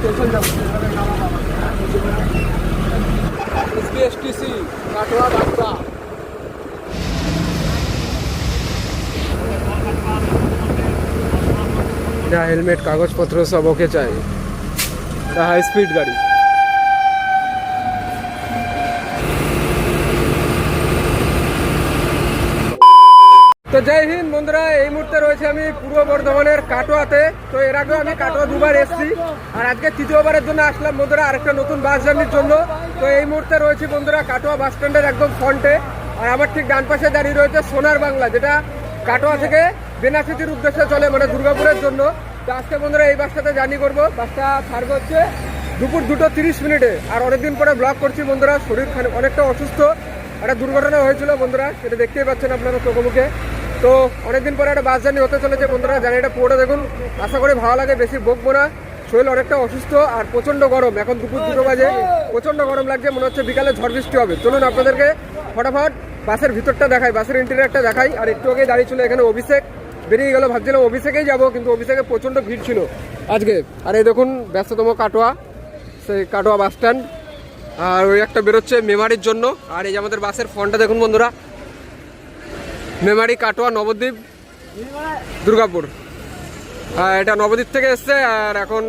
Station যাবো, স্টেশনে নামাবো SBSTC কাটোয়া বাঁকুড়া। যা হেলমেট কাগজপত্র সব ওকে চাই, হাই স্পিড গাড়ি। তো জয় হিন্দ বন্ধুরা, এই মুহূর্তে রয়েছে আমি পূর্ব বর্ধমানের কাটোয়াতে। তো এর আগেও আমি কাটোয়া দুবার এসেছি, আর আজকে তৃতীয়বারের জন্য আসলাম বন্ধুরা আরেকটা নতুন বাস জার্নির জন্য। তো এই মুহূর্তে রয়েছে বন্ধুরা কাটোয়া বাস স্ট্যান্ডের একদম ফ্রন্টে, আর আমার ঠিক ডান পাশে দাঁড়িয়ে রয়েছে সোনার বাংলা, যেটা কাটোয়া থেকে বেনাচিতির উদ্দেশ্যে চলে, মানে দুর্গাপুরের জন্য। তো আজকে বন্ধুরা এই বাসটাতে জার্নি করবো। বাসটা ছাড়বে হচ্ছে দুপুর 2:30 আর অনেকদিন পরে ব্লগ করছি বন্ধুরা, শরীর অনেকটা অসুস্থ, একটা দুর্ঘটনা হয়েছিল বন্ধুরা, সেটা দেখতেই পাচ্ছেন আপনারা চোখে। তো অনেকদিন পরে একটা বাস জার্নি হতে চলেছে বন্ধুরা, জার্নিটা পুরোটা দেখুন, আশা করি ভালো লাগে, বেশি বকবো না। শরীর অনেকটা অসুস্থ আর প্রচণ্ড গরম, এখন দুপুর 2 বাজে, প্রচণ্ড গরম লাগছে, মনে হচ্ছে বিকালে ঝড় বৃষ্টি হবে। চলুন আপনাদেরকে ফটাফট বাসের ভিতরটা দেখাই, বাসের ইন্টেরিয়রটা দেখাই। আর একটু আগে দাঁড়িয়ে ছিল এখানে অভিষেক, বেরিয়ে গেল, ভাবছিলাম অভিষেকেই যাবো, কিন্তু অভিষেকে প্রচণ্ড ভিড় ছিল আজকে। আর এই দেখুন ব্যস্ততম কাটোয়া, সেই কাটোয়া বাস স্ট্যান্ড, আর ওই একটা বেরোচ্ছে মেমারির জন্য। আর এই যে আমাদের বাসের ফ্রন্টটা দেখুন বন্ধুরা, মেমারি, কাটোয়া, নবদ্বীপ, দুর্গাপুর। এটা নবদ্বীপ থেকে এসছে, আর এখন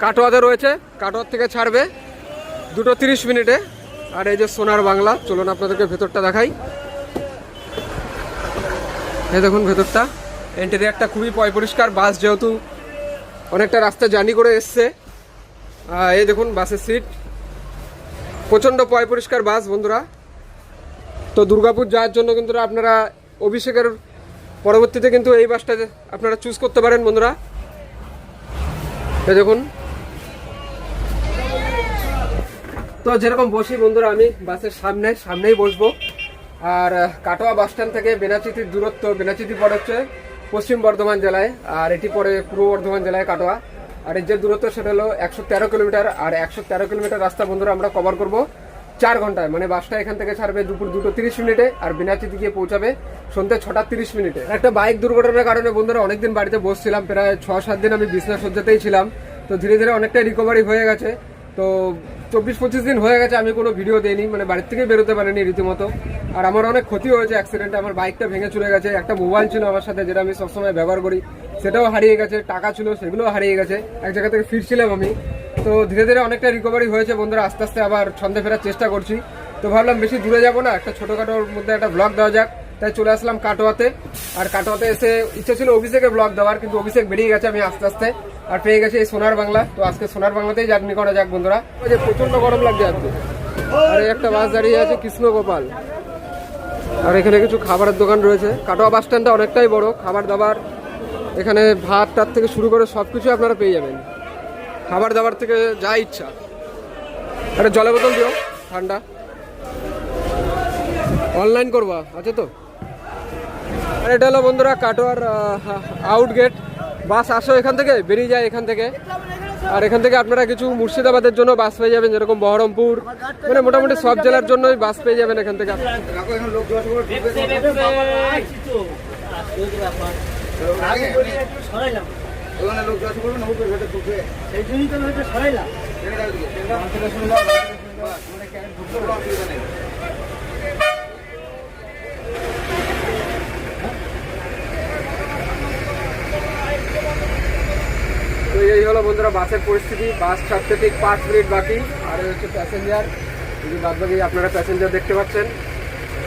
কাটোয়াতে রয়েছে, কাটোয়ার থেকে ছাড়বে 2:30। আর এই যে সোনার বাংলা, চলুন আপনাদেরকে ভেতরটা দেখাই। এই দেখুন ভেতরটা, ইন্টেরিয়রটা খুবই পরিষ্কার। বাস যেহেতু অনেকটা রাস্তা জার্নি করে এসছে, এই দেখুন বাসের সিট, প্রচণ্ড পরিষ্কার বাস বন্ধুরা। তো দুর্গাপুর যাওয়ার জন্য কিন্তু আপনারা অভিষেকের পরবর্তীতে কিন্তু এই বাসটা আপনারা চুজ করতে পারেন বন্ধুরা। এই দেখুন, তো যেরকম বসি বন্ধুরা আমি বাসের সামনেই বসবো। আর কাটোয়া বাস স্ট্যান্ড থেকে বেনাচিতির দূরত্ব, বেনাচিতি পড়ে হচ্ছে পশ্চিম বর্ধমান জেলায়, আর এটি পড়ে পূর্ব বর্ধমান জেলায় কাটোয়া। আর এর যে দূরত্ব সেটা হলো 113 কিলোমিটার। আর 113 কিলোমিটার রাস্তা বন্ধুরা আমরা কভার করবো 4 ঘন্টায়। মানে বাসটা এখান থেকে ছাড়বে দুপুর 2:30 আর বেনাচিতি গিয়ে পৌঁছাবে সন্ধ্যে 6:30। একটা বাইক দুর্ঘটনার কারণে বন্ধুরা অনেকদিন বাড়িতে বসছিলাম, প্রায় 6-7 দিন আমি বিছনা সজ্জাতেই ছিলাম। তো ধীরে ধীরে অনেকটাই রিকভারি হয়ে গেছে। তো 24-25 দিন হয়ে গেছে আমি কোনো ভিডিও দিইনি, মানে বাড়ির থেকে বেরোতে পারিনি রীতিমতো। আর আমার অনেক ক্ষতি হয়েছে অ্যাক্সিডেন্টে, আমার বাইকটা ভেঙে চলে গেছে, একটা মোবাইল ছিল আমার সাথে যেটা আমি সবসময় ব্যবহার করি, সেটাও হারিয়ে গেছে, টাকা ছিল সেগুলোও হারিয়ে গেছে, এক জায়গা থেকে ফিরছিলাম আমি। তো ধীরে ধীরে অনেকটা রিকভারি হয়েছে বন্ধুরা, আস্তে আস্তে আবার ছন্দে ফেরার চেষ্টা করছি। তো ভাবলাম বেশি দূরে যাবো না, একটা ছোটোখাটোর মধ্যে একটা ব্লগ দেওয়া যাক, তাই চলে আসলাম কাটোয়াতে। আর কাটোয়াতে এসে ইচ্ছে ছিল অভিষেকে ব্লগ দেওয়ার, কিন্তু অভিষেক বেরিয়ে গেছে, আমি আস্তে আস্তে আর পেয়ে গেছি এই সোনার বাংলা। তো আজকে সোনার বাংলাতেই জার্নি করা যাক বন্ধুরা। যে প্রচন্ড গরম লাগছে আজকে। আর এই একটা বাস দাঁড়িয়ে আছে কৃষ্ণগোপাল, আর এখানে কিছু খাবারের দোকান রয়েছে। কাটোয়া বাস স্ট্যান্ডটা অনেকটাই বড়, খাবার দাবার এখানে ভাত টাত থেকে শুরু করে সব কিছু আপনারা পেয়ে যাবেন, খাবার দাবার থেকে যা ইচ্ছা। একটা জলের বোতল দিও ঠান্ডা, অনলাইন করবা আছে তো। আর এটা হলো বন্ধুরা কাটোয়ার আউট গেট, বাস আসো এখান থেকে, বেরিয়ে যায় এখান থেকে। আর এখান থেকে আপনারা কিছু মুর্শিদাবাদের জন্য বাস পেয়ে যাবেন, যেরকম বহরমপুর, মানে মোটামুটি সব জেলার জন্যই বাস পেয়ে যাবেন এখান থেকে। তো এই হলো বন্ধুরা বাসের পরিস্থিতি, বাস ছাড়তে ঠিক 5 মিনিট বাকি। আর হচ্ছে প্যাসেঞ্জার, যদি বাদ বাকি আপনারা প্যাসেঞ্জার দেখতে পাচ্ছেন,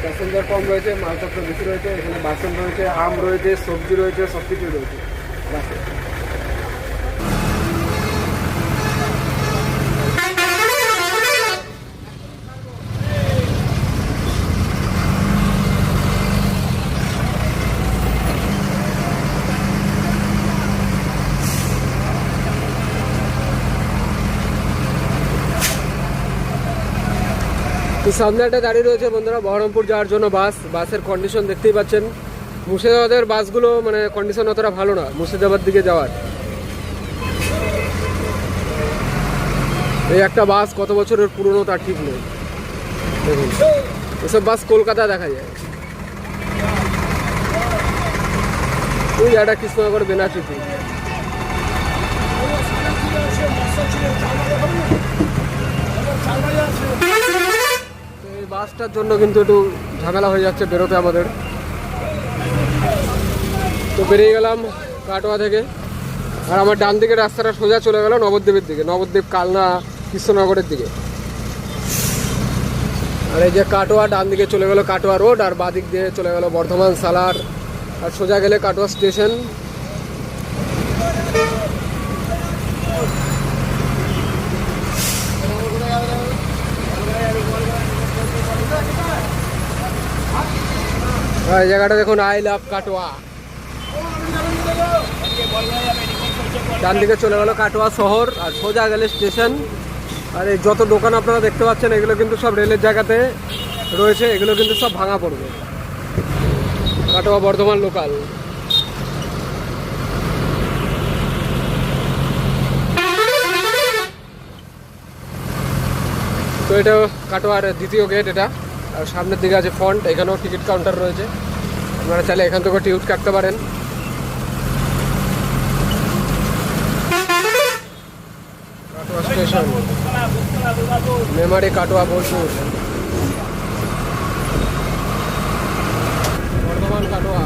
প্যাসেঞ্জার কম রয়েছে, মালপত্র বেশি রয়েছে। এখানে বাসন রয়েছে, আম রয়েছে, সবজি রয়েছে, সব কিছুই রয়েছে বাসে। সামনে একটা দাঁড়িয়ে রয়েছে বন্ধুরা বহরমপুর যাওয়ার জন্য বাস। বাসের কন্ডিশন দেখতেই পাচ্ছেন, মুর্শিদাবাদের বাসগুলো মানে কন্ডিশন অতটা ভালো না মুর্শিদাবাদ দিকে যাওয়ার। এই একটা বাস কত বছরের পুরনো তার ঠিক নেই, দেখুন এসব বাস কলকাতা দেখা যায়। ওই একটা কৃষ্ণনগর বেনাচিতি, তো এই বাসটার জন্য কিন্তু একটু ঝামেলা হয়ে যাচ্ছে বেরোতে আমাদের। তো বেরিয়ে গেলাম কাটোয়া থেকে, আর আমার ডান দিকে রাস্তাটা সোজা চলে গেল নবদ্বীপের দিকে, নবদ্বীপ কালনা কৃষ্ণনগরের দিকে। আর এই যে কাটোয়া ডান দিকে চলে গেল কাটোয়া রোড, আর বাঁ দিক দিয়ে চলে গেল বর্ধমান সালার, আর সোজা গেলে কাটোয়া স্টেশন। এই জায়গাটা দেখুন, আই লাভ কাটোয়া। ডান দিকে চলে গেল কাটোয়া শহর, আর সোজা গেলে স্টেশন। আর এই যত দোকান আপনারা দেখতে পাচ্ছেন এগুলো কিন্তু সব রেলের জায়গাতে রয়েছে, এগুলো কিন্তু সব ভাঙা পড়বে। কাটোয়া বর্ধমান লোকাল। তো এটা কাটোয়ার দ্বিতীয় গেট এটা, আর সামনের দিকে আছে ফ্রন্ট, এখানেও টিকিট কাউন্টার রয়েছে, আপনারা চাইলে এখান থেকে টিকিট কাটতে পারেন। কাটোয়া স্টেশন, মেমারি কাটোয়া বোলপুর, বর্ধমান কাটোয়া।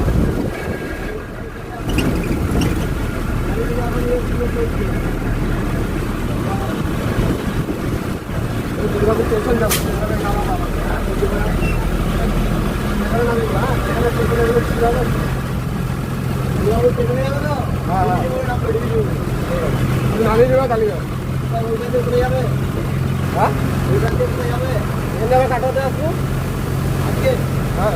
দুর্গাপুর স্টেশন যাবো। নামিয়ে দেবো কালীগঞ্জ। হ্যাঁ কাটোয়াতে আসবো আজকে। হ্যাঁ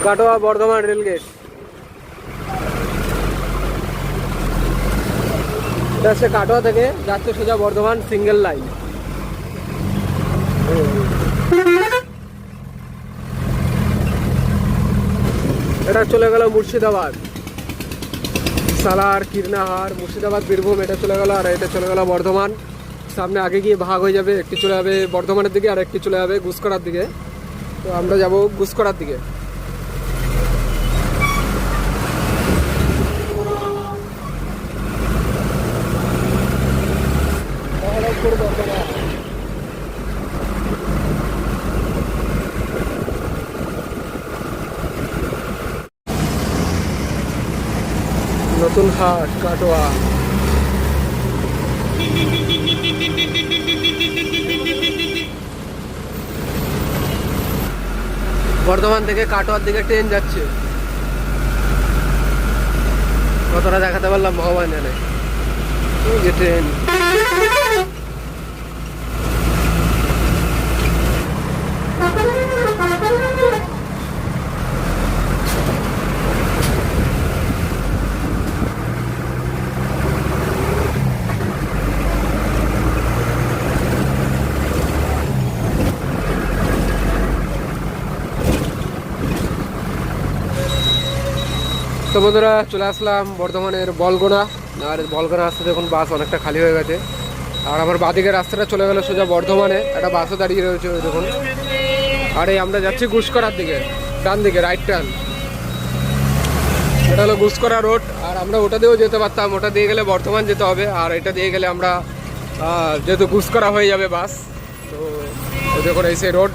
কাটোয়া বর্ধমান রেলগেট। এটা হচ্ছে কাটোয়া থেকে যাচ্ছে সোজা বর্ধমান সিঙ্গেল লাইন। এটা চলে গেল মুর্শিদাবাদ, সালার, কীর্ণাহার, মুর্শিদাবাদ, বীরভূম, এটা চলে গেল। আর এটা চলে গেল বর্ধমান। সামনে আগে গিয়ে ভাগ হয়ে যাবে, একটি চলে যাবে বর্ধমানের দিকে আর একটি চলে যাবে গুসকরার দিকে। তো আমরা যাব গুসকরার দিকে। নতুন হাট কাটোয়া। বর্ধমান থেকে কাটোয়ার দিকে ট্রেন যাচ্ছে, কতটা দেখাতে পারলাম ভগবান জানে। যে ট্রেন তো বন্ধুরা চলে আসলাম বর্ধমানের বলগোনা। আর বলগোনা আসতে দেখুন বাস অনেকটা খালি হয়ে গেছে। আর আমার বাদিকের রাস্তাটা চলে গেল সোজা বর্ধমানে, একটা বাসও দাঁড়িয়ে রয়েছে ওই দেখুন। আর এই আমরা যাচ্ছি গুসকরার দিকে, ডান দিকে রাইট টার্ন। এটা হলো গুসকরা রোড, আর আমরা ওটা দিয়েও যেতে পারতাম, ওটা দিয়ে গেলে বর্ধমান যেতে হবে। আর এটা দিয়ে গেলে আমরা যেহেতু গুসকরা হয়ে যাবে বাস, তো দেখুন এই সেই রোড।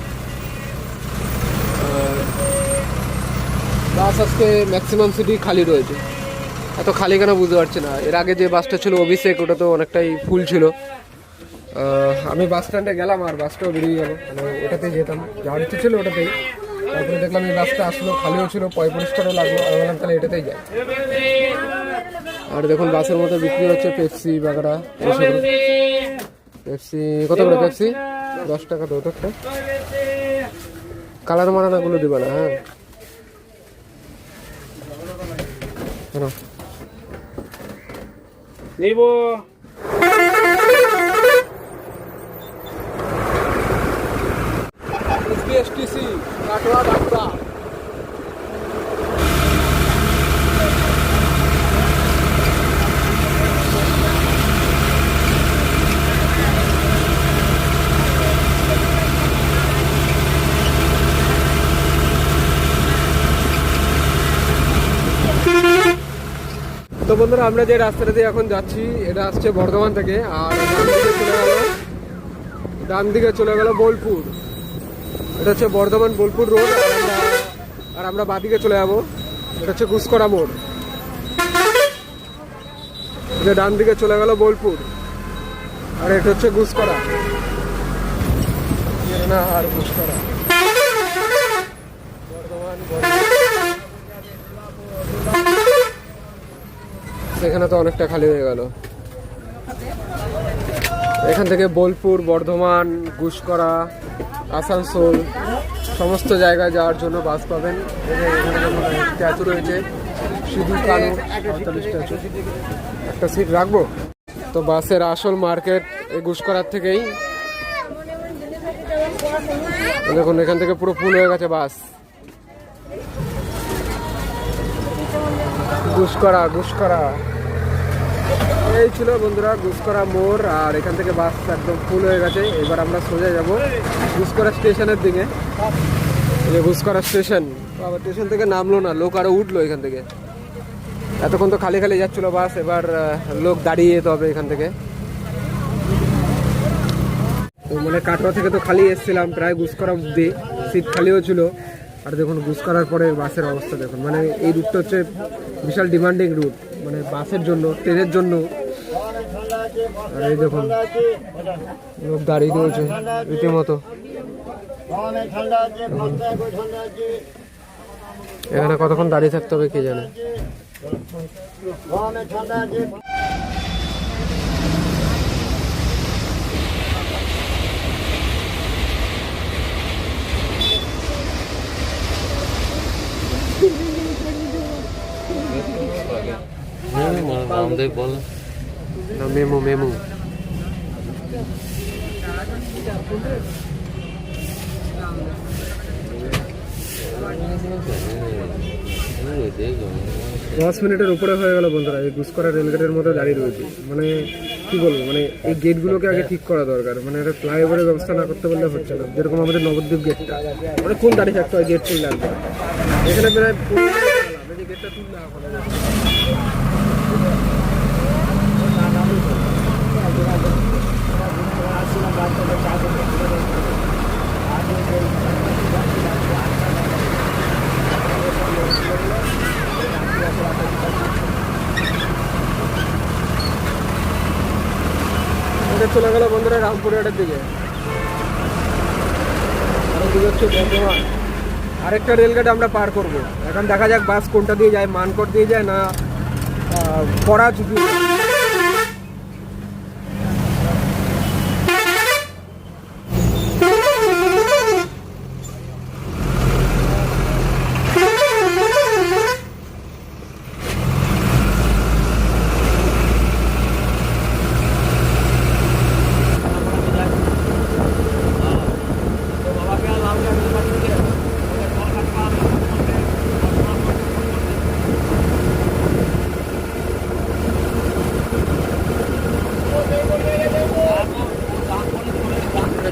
বাস আজকে ম্যাক্সিমাম সিটি খালি রয়েছে। এত খালি কেন বুঝতে পারছি না। এর আগে যে বাসটা ছিল অভিষেক, ওটা তো অনেকটাই ফুল ছিল। আমি বাস স্ট্যান্ডে গেলাম আর বাসটাও বেরিয়ে গেল, মানে ওটাতেই যেতাম, যাওয়ার ইচ্ছে ছিল ওটাতেই। তারপরে দেখলাম এই বাসটা আসলো, খালিও ছিল, পরিষ্কারও লাগলো। আমি বললাম তাহলে এটাতেই যাই। আর দেখুন বাসের মধ্যে বিক্রি হচ্ছে পেপসি বাগড়া, পেপসি কত করে? পেপসি 10 টাকা তো, একটা কালার মারানাগুলো দিবা না? হ্যাঁ নিব এসটিসি কাটোয়া বাঁকুড়া। বন্ধুরা আমরা যে রাস্তাটা দিয়ে এখন যাচ্ছি এটা আসছে বর্ধমান থেকে, আর ডান দিকে চলে গেল বোলপুর। এটা হচ্ছে বর্ধমান বোলপুর রোড। আর আমরা বাদিকে চলে যাবো, এটা হচ্ছে গুসকরা মোড়। এটা ডান দিকে চলে গেল বোলপুর, আর এটা হচ্ছে গুসকরা না, আর গুসকরা বর্ধমান। এখানে তো অনেকটা খালি হয়ে গেল। এখান থেকে বোলপুর, বর্ধমান, গুসকরা, আসানসোল সমস্ত জায়গায় যাওয়ার জন্য বাস পাবেন। এখানে স্ট্যাচু রয়েছে, সিধু কানু 48 স্ট্যাচু। একটা সিট রাখবো। তো বাসের আসল মার্কেট এই গুসকরার থেকেই। দেখুন এখান থেকে পুরো ফুল হয়ে গেছে বাস। গুসকরা গুসকরা এই ছিল বন্ধুরা গুসকরা মোড়। আর এখান থেকে বাস একদম ফুল হয়ে গেছে। এবার আমরা সোজা যাব গুসকরা স্টেশনের দিকে। গুসকরা স্টেশন, আবার স্টেশন থেকে নামলো না, লোক আরো উঠলো এখান থেকে। এতক্ষণ তো খালি খালি যাচ্ছিল বাস, এবার লোক দাঁড়িয়ে যেতে হবে এখান থেকে। তো মানে কাটোয়া থেকে তো খালি এসেছিলাম, প্রায় গুসকরা অব্দি সিট খালিও ছিল। আর দেখুন গুসকরার পরে বাসের অবস্থা দেখুন। মানে এই রুটটা হচ্ছে বিশাল ডিমান্ডিং রুট, মানে বাসের জন্য, ট্রেনের জন্য। আর এই দেখুন লোক দাঁড়িয়ে রয়েছে রীতিমতো। এখানে কতক্ষণ দাঁড়িয়ে থাকতে হবে কে জানে। মেমো মেমো দশ মিনিটের উপরে হয়ে গেল বন্ধুরা। এই গুসকরা রেলগেটের মধ্যে দাঁড়িয়ে রয়েছে। মানে কি বলবো, মানে এই গেটগুলোকে আগে ঠিক করা দরকার। মানে একটা ফ্লাইওভারের ব্যবস্থা না করতে পারলে হচ্ছে না। যেরকম আমাদের নবদ্বীপ গেটটা, মানে কোন দাঁড়িয়ে থাকতে হয়, গেট তুললে আসবে। এখানে প্রায় গেটটা তুললে চলে গেল বন্ধুরা রামপুরহাটের দিকে। হচ্ছে বর্ধমান। আরেকটা রেলগেট আমরা পার করব। এখন দেখা যাক বাস কোনটা দিয়ে যায়, মানকড় দিয়ে যায় না পরাজ দিয়ে।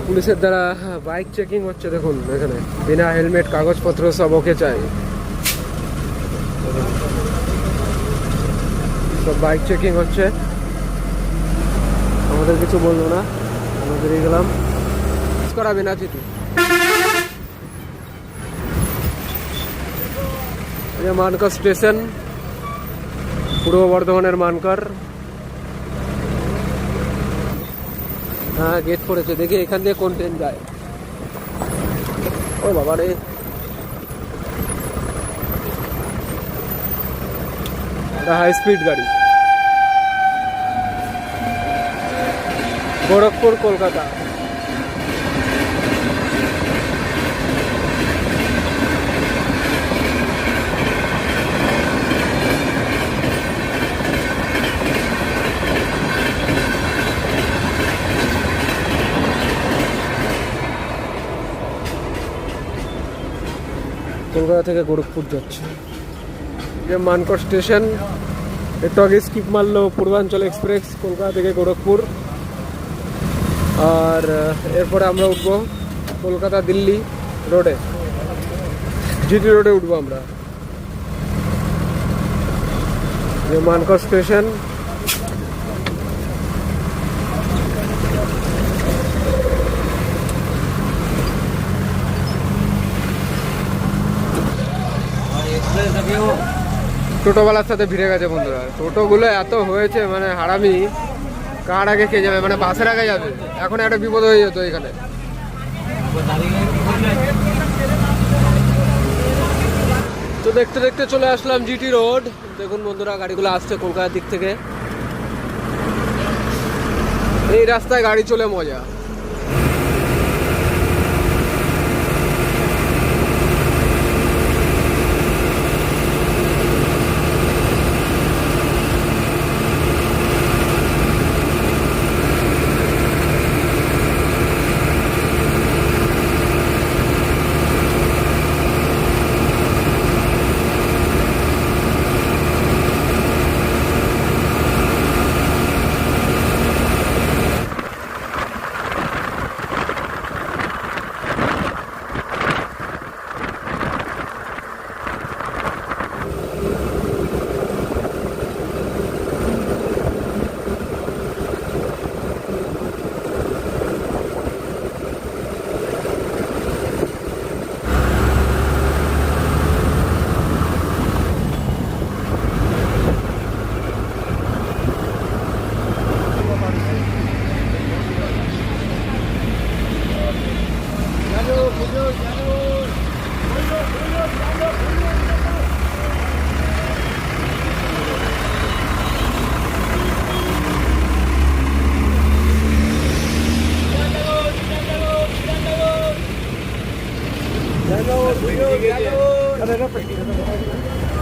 পুলিশের দ্বারা বাইক চেকিং হচ্ছে। দেখুন এখানে বিনা হেলমেট, কাগজপত্র সব ওকে চাই। সব বাইক চেকিং হচ্ছে। আমাদের কিছু বললো না, আমরা বেরিয়ে গেলাম। করা বেনাচিতি মানকর স্টেশন, পূর্ব বর্ধমানের মানকর। হ্যাঁ গেট পড়েছে, দেখি এখান দিয়ে কোন ট্রেন যায়। ও বাবা রে, হাই স্পিড গাড়ি। গোরখপুর কলকাতা। কলকাতা থেকে গোরখপুর যাচ্ছে। যে মানকর স্টেশন, একটু আগে স্কিপ মারলো পূর্বাঞ্চল এক্সপ্রেস কলকাতা থেকে গোরখপুর। আর এরপরে আমরা উঠবো কলকাতা দিল্লি রোডে, জিটি রোডে উঠবো আমরা। ये मानकोर स्टेशन। টোটোওয়ালার সাথে ভিড়ে গেছে বন্ধুরা। টোটোগুলো এত হয়েছে মানে হারামি, কার আগে কে যাবে, মানে বাসের আগে যাবে। এখন একটা বিপদ হয়ে যেত এখানে। তো দেখতে দেখতে চলে আসলাম জিটি রোড। দেখুন বন্ধুরা, গাড়িগুলো আসছে কলকাতার দিক থেকে। এই রাস্তায় গাড়ি চলে মজা।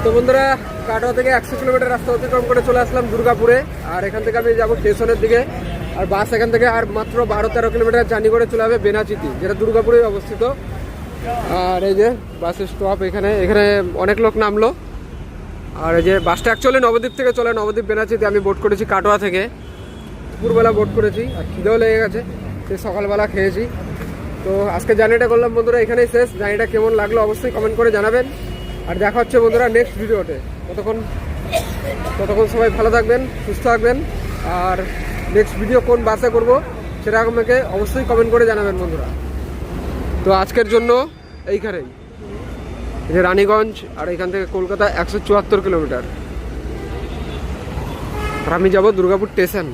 তো বন্ধুরা, কাটোয়া থেকে 100 কিলোমিটার রাস্তা অতিক্রম করে চলে আসলাম দুর্গাপুরে। আর এখান থেকে আমি যাবো স্টেশনের দিকে। আর বাস এখান থেকে আর মাত্র 12-13 কিলোমিটার জার্নি করে চলে যাবে বেনাচিতি, যেটা দুর্গাপুরে অবস্থিত। আর এই যে বাস স্টপ এখানে, এখানে অনেক লোক নামলো। আর এই যে বাসটা অ্যাকচুয়ালি নবদ্বীপ থেকে চলে, নবদ্বীপ বেনাচিতি। আমি বোট করেছি কাটোয়া থেকে, দুপুরবেলা বোট করেছি। আর খিদেও লেগে গেছে, সেই সকালবেলা খেয়েছি। তো আজকে জার্নিটা করলাম বন্ধুরা, এখানেই শেষ। জার্নিটা কেমন লাগলো অবশ্যই কমেন্ট করে জানাবেন। আর দেখা হচ্ছে বন্ধুরা নেক্সট ভিডিওতে। ততক্ষণ সবাই ভালো থাকবেন, সুস্থ থাকবেন। আর নেক্সট ভিডিও কোন বাসে করব সেটা আমাকে অবশ্যই কমেন্ট করে জানাবেন বন্ধুরা। তো আজকের জন্য এইখানেই, এই যে রানীগঞ্জ, আর এখান থেকে কলকাতা 174 কিলোমিটার। আর আমি যাব দুর্গাপুর স্টেশন।